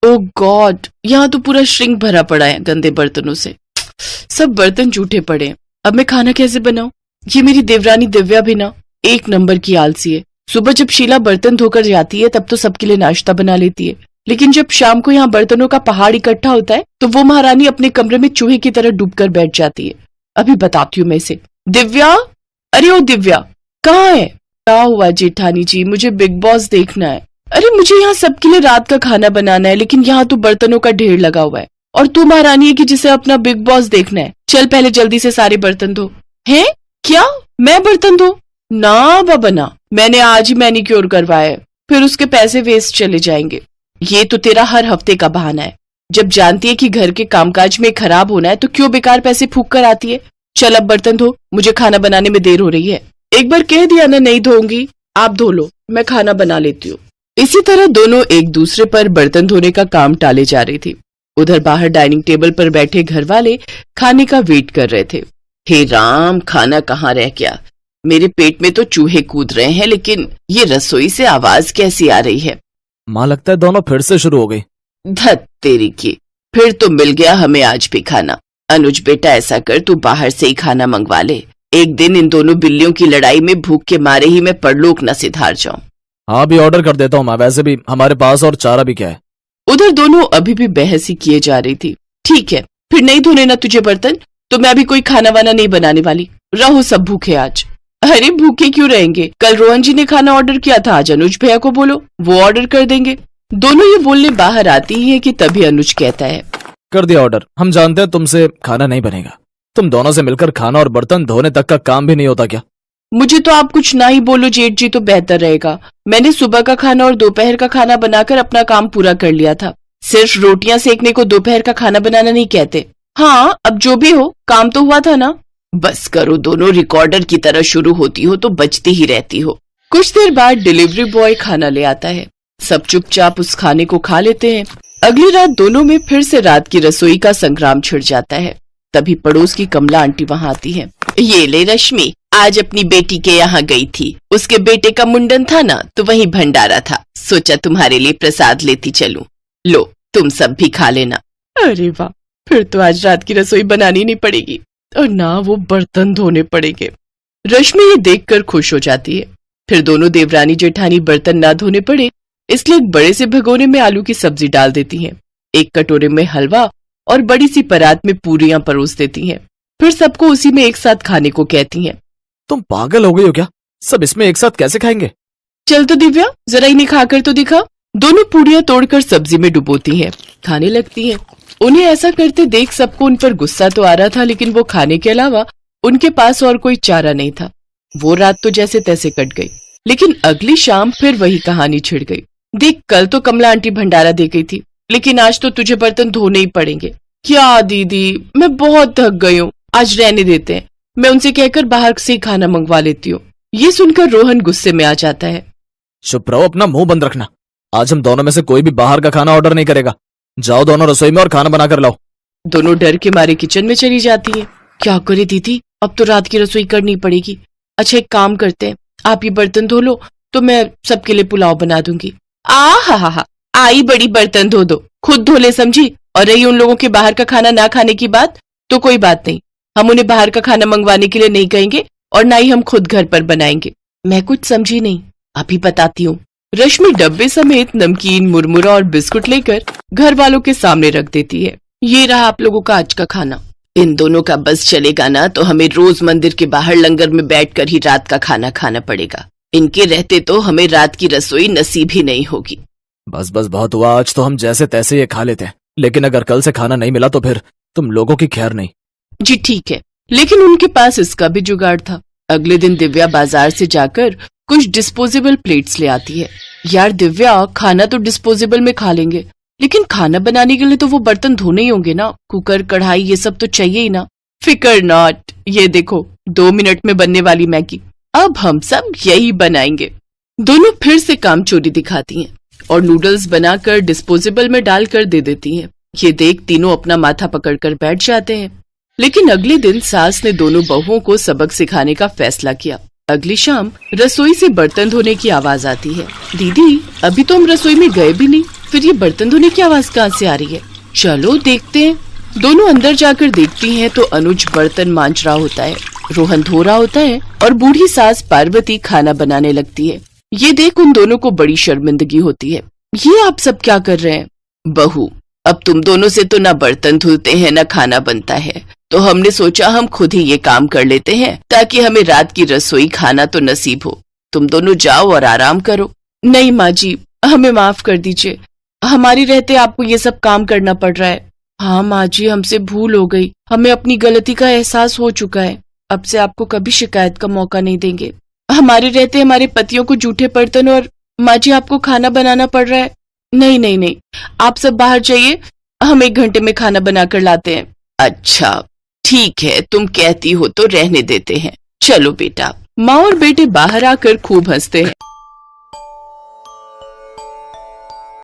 ओ God, यहाँ तो पूरा श्रिंक भरा पड़ा है गंदे बर्तनों से। सब बर्तन जूठे पड़े हैं। अब मैं खाना कैसे बनाऊं? ये मेरी देवरानी दिव्या भी ना एक नंबर की आलसी है। सुबह जब शीला बर्तन धोकर जाती है तब तो सबके लिए नाश्ता बना लेती है, लेकिन जब शाम को यहाँ बर्तनों का पहाड़ इकट्ठा होता है तो वो महारानी अपने कमरे में चूहे की तरह डूबकर बैठ जाती है। अभी बताती हूँ मैं इसे। दिव्या, अरे ओ दिव्या, कहाँ है? क्या हुआ जेठानी जी? मुझे बिग बॉस देखना है। अरे मुझे यहाँ सबके लिए रात का खाना बनाना है, लेकिन यहाँ तो बर्तनों का ढेर लगा हुआ है और तू महारानी है कि जिसे अपना बिग बॉस देखना है। चल पहले जल्दी से सारे बर्तन धो। हैं? क्या मैं बर्तन धो? ना बाबा ना, मैंने आज ही मैनिक्योर करवाया है, फिर उसके पैसे वेस्ट चले जाएंगे। ये तो तेरा हर हफ्ते का बहाना है। जब जानती है कि घर के कामकाज में खराब होना है तो क्यों बेकार पैसे फूंक कर आती है। चल अब बर्तन धो, मुझे खाना बनाने में देर हो रही है। एक बार कह दिया ना नहीं धोऊंगी, आप धो लो, मैं खाना बना लेती हूँ। इसी तरह दोनों एक दूसरे पर बर्तन धोने का काम टाले जा रही थी। उधर बाहर डाइनिंग टेबल पर बैठे घर वाले खाने का वेट कर रहे थे। हे राम, खाना कहाँ रह गया? मेरे पेट में तो चूहे कूद रहे हैं, लेकिन ये रसोई से आवाज कैसी आ रही है? माँ लगता है दोनों फिर से शुरू हो गई। धत तेरी की, फिर तो मिल गया हमें आज भी खाना। अनुज बेटा ऐसा कर, तू बाहर से ही खाना मंगवा ले। एक दिन इन दोनों बिल्लियों की लड़ाई में भूख के मारे ही मैं परलोक न सिधार जाऊं। हाँ भी ऑर्डर कर देता हूँ माँ, वैसे भी हमारे पास और चारा भी क्या है। उधर दोनों अभी भी बहस ही किए जा रही थी। ठीक है, फिर नहीं धोने ना तुझे बर्तन, तो मैं अभी कोई खाना वाना नहीं बनाने वाली। रहो सब भूखे आज। अरे भूखे क्यों रहेंगे? कल रोहन जी ने खाना ऑर्डर किया था, आज अनुज भैया को बोलो, वो ऑर्डर कर देंगे। दोनों ये बोलने बाहर आती ही है कि तभी अनुज कहता है, कर दिया ऑर्डर। हम जानते हैं तुमसे खाना नहीं बनेगा। तुम दोनों से मिलकर खाना और बर्तन धोने तक का काम भी नहीं होता क्या? मुझे तो आप कुछ ना ही बोलो जेठ जी तो बेहतर रहेगा। मैंने सुबह का खाना और दोपहर का खाना बनाकर अपना काम पूरा कर लिया था। सिर्फ रोटियां सेकने को दोपहर का खाना बनाना नहीं कहते। हाँ, अब जो भी हो, काम तो हुआ था ना। बस करो, दोनों रिकॉर्डर की तरह शुरू होती हो तो बचती ही रहती हो। कुछ देर बाद डिलीवरी बॉय खाना ले आता है। सब चुपचाप उस खाने को खा लेते हैं। अगली रात दोनों में फिर से रात की रसोई का संग्राम छिड़ जाता है। तभी पड़ोस की कमला आंटी वहाँ आती है। ये ले रश्मि, आज अपनी बेटी के यहाँ गई थी। उसके बेटे का मुंडन था ना, तो वहीं भंडारा था। सोचा तुम्हारे लिए प्रसाद लेती चलूं। लो, तुम सब भी खा लेना। अरे वाह, फिर तो आज रात की रसोई बनानी नहीं पड़ेगी और ना वो बर्तन धोने पड़ेंगे। रश्मि ये देखकर खुश हो जाती है। फिर दोनों देवरानी जेठानी बर्तन ना धोने पड़े इसलिए एक बड़े से भगोने में आलू की सब्जी डाल देती हैं। एक कटोरे में हलवा और बड़ी सी परात में पूरियां परोस देती हैं। फिर सबको उसी में एक साथ खाने को कहती हैं। तुम पागल हो गई हो क्या? सब इसमें एक साथ कैसे खाएंगे? चल तो दिव्या, जरा इन्हें खाकर तो दिखा। दोनों पूरियां तोड़कर सब्जी में डुबोती हैं, खाने लगती हैं। उन्हें ऐसा करते देख सबको उन पर गुस्सा तो आ रहा था, लेकिन वो खाने के अलावा उनके पास और कोई चारा नहीं था। वो रात तो जैसे तैसे कट गई, लेकिन अगली शाम फिर वही कहानी छिड़ गई। देख, कल तो कमला आंटी भंडारा दे गई थी, लेकिन आज तो तुझे बर्तन धोने ही पड़ेंगे। क्या दीदी, मैं बहुत थक गई हूँ, आज रहने देते हैं। मैं उनसे कहकर बाहर से ही खाना मंगवा लेती हूँ। ये सुनकर रोहन गुस्से में आ जाता है। चुप रहो, अपना मुंह बंद रखना। आज हम दोनों में से कोई भी बाहर का खाना ऑर्डर नहीं करेगा। जाओ दोनों रसोई में और खाना बना कर लाओ। दोनों डर के मारे किचन में चली जाती है। क्या करे दीदी, अब तो रात की रसोई करनी पड़ेगी। अच्छा एक काम करते हैं, आप ये बर्तन धो लो तो मैं सबके लिए पुलाव बना दूंगी। हा, आई बड़ी बर्तन धो दो, खुद धो ले समझी। और रही उन लोगों के बाहर का खाना ना खाने की बात, तो कोई बात नहीं, हम उन्हें बाहर का खाना मंगवाने के लिए नहीं कहेंगे और ना ही हम खुद घर पर बनाएंगे। मैं कुछ समझी नहीं, अभी बताती हूँ। रश्मि डब्बे समेत नमकीन, मुरमुरा और बिस्कुट लेकर घर वालों के सामने रख देती है। ये रहा आप लोगों का आज का खाना। इन दोनों का बस चलेगा ना तो हमें रोज मंदिर के बाहर लंगर में बैठकर ही रात का खाना खाना पड़ेगा। इनके रहते तो हमें रात की रसोई नसीब ही नहीं होगी। बस बस बहुत हुआ, आज तो हम जैसे तैसे ये खा लेते हैं, लेकिन अगर कल से खाना नहीं मिला तो फिर तुम लोगों की खैर नहीं। जी ठीक है, लेकिन उनके पास इसका भी जुगाड़ था। अगले दिन दिव्या बाजार से जाकर कुछ डिस्पोजेबल प्लेट्स ले आती है। यार दिव्या, खाना तो डिस्पोजेबल में खा लेंगे, लेकिन खाना बनाने के लिए तो वो बर्तन धोने ही होंगे ना। कुकर, कढ़ाई, ये सब तो चाहिए ही ना। फिकर नॉट, ये देखो 2 मिनट में बनने वाली मैगी, अब हम सब यही बनाएंगे। दोनों फिर से काम चोरी दिखाती हैं और नूडल्स बनाकर डिस्पोजेबल में डालकर दे देती हैं। ये देख तीनों अपना माथा पकड़कर बैठ जाते हैं। लेकिन अगले दिन सास ने दोनों बहुओं को सबक सिखाने का फैसला किया। अगली शाम रसोई से बर्तन धोने की आवाज आती है। दीदी, अभी तो हम रसोई में गए भी नहीं, फिर ये बर्तन धोने की आवाज कहाँ से आ रही है? चलो देखते हैं। दोनों अंदर जाकर देखती हैं तो अनुज बर्तन मांज रहा होता है, रोहन धो रहा होता है और बूढ़ी सास पार्वती खाना बनाने लगती है। ये देख उन दोनों को बड़ी शर्मिंदगी होती है। ये आप सब क्या कर रहे हैं? बहू, अब तुम दोनों से तो ना बर्तन धुलते हैं ना खाना बनता है, तो हमने सोचा हम खुद ही ये काम कर लेते हैं ताकि हमें रात की रसोई खाना तो नसीब हो। तुम दोनों जाओ और आराम करो। नहीं माँ जी, हमें माफ कर दीजिए, हमारी रहते आपको ये सब काम करना पड़ रहा है। हाँ माँ जी, हमसे भूल हो गई, हमें अपनी गलती का एहसास हो चुका है। अब से आपको कभी शिकायत का मौका नहीं देंगे। हमारे रहते हमारे पतियों को जूठे बर्तन और माँ जी आपको खाना बनाना पड़ रहा है। नहीं नहीं नहीं, आप सब बाहर जाइए, हम 1 घंटे में खाना बनाकर लाते हैं। अच्छा ठीक है, तुम कहती हो तो रहने देते हैं। चलो बेटा। माँ और बेटे बाहर आकर खूब हंसते हैं।